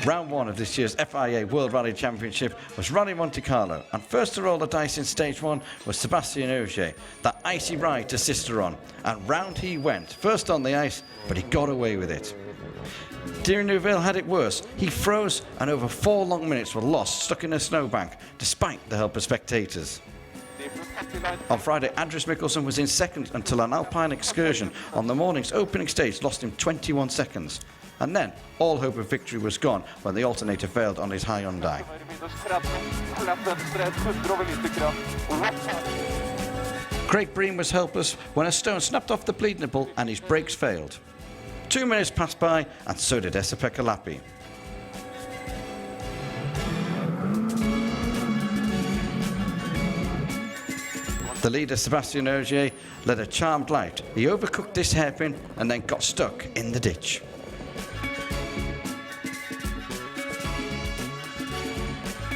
Round 1 of this year's FIA World Rally Championship was Rally Monte Carlo, and first to roll the dice in stage 1 was Sébastien Ogier, that icy ride to Sisteron, and round he went, first on the ice, but he got away with it. Thierry Neuville had it worse. He froze, and over 4 long minutes were lost stuck in a snowbank, despite the help of spectators. On Friday, Andres Mikkelsen was in second until an alpine excursion on the morning's opening stage lost him 21 seconds. And then, all hope of victory was gone when the alternator failed on his Hyundai. Craig Breen was helpless when a stone snapped off the bleed nipple and his brakes failed. 2 minutes passed by, and so did Esa-Pekka Lappi. The leader, Sébastien Ogier, led a charmed life. He overcooked this hairpin and then got stuck in the ditch.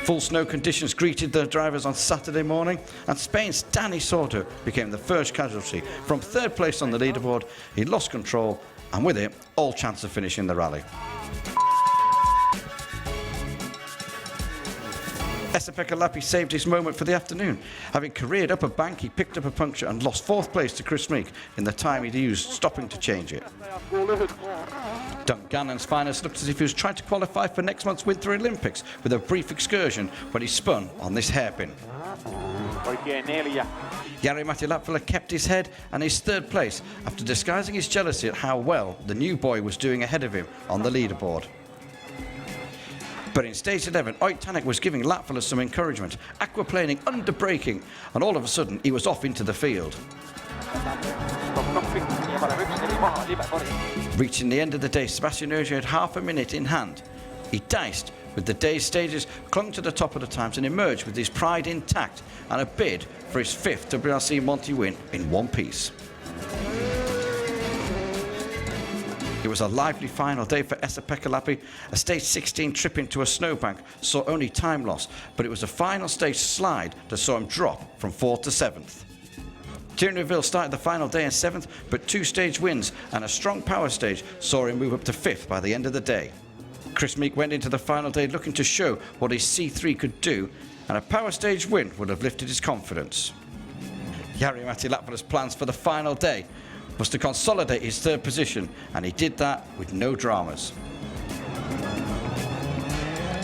Full snow conditions greeted the drivers on Saturday morning, and Spain's Dani Sordo became the first casualty. From third place on the leaderboard, he lost control, and with it, all chance of finishing the rally. Esa-Pekka Lappi saved his moment for the afternoon. Having careered up a bank, he picked up a puncture and lost 4th place to Chris Meek in the time he'd used stopping to change it. Duncan Gannon's finest looked as if he was trying to qualify for next month's Winter Olympics with a brief excursion when he spun on this hairpin. Jari-Matti Latvala kept his head and his 3rd place after disguising his jealousy at how well the new boy was doing ahead of him on the leaderboard. But in stage 11, Ott Tänak was giving Latvala some encouragement, aquaplaning under braking, and all of a sudden he was off into the field. Reaching the end of the day, Sébastien Ogier had half a minute in hand. He diced with the day's stages, clung to the top of the times, and emerged with his pride intact and a bid for his 5th WRC Monte win in one piece. It was a lively final day for Esa-Pekka Lappi. A stage 16 trip into a snowbank saw only time loss, but it was a final stage slide that saw him drop from 4th to 7th. Thierry Neuville started the final day in 7th, but 2 stage wins and a strong power stage saw him move up to 5th by the end of the day. Chris Meek went into the final day looking to show what his C3 could do, and a power stage win would have lifted his confidence. Jari-Matti Latvala's plans for the final day was to consolidate his 3rd position, and he did that with no dramas.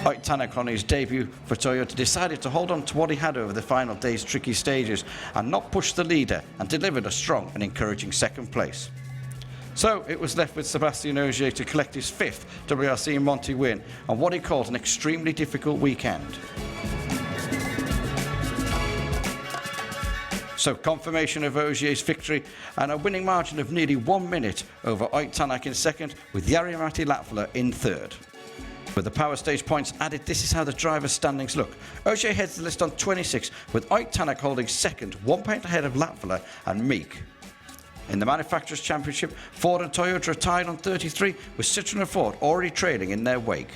Ott Tänak, on his debut for Toyota, decided to hold on to what he had over the final day's tricky stages and not push the leader, and delivered a strong and encouraging 2nd place. So it was left with Sébastien Ogier to collect his 5th WRC Monte win on what he called an extremely difficult weekend. So confirmation of Ogier's victory and a winning margin of nearly 1 minute over Ott Tänak in 2nd, with Jari-Matti Latvala in 3rd. With the power stage points added, this is how the drivers' standings look. Ogier heads the list on 26, with Ott Tänak holding 2nd, 1 point ahead of Latvala and Meek. In the Manufacturers' Championship, Ford and Toyota are tied on 33, with Citroën and Ford already trailing in their wake.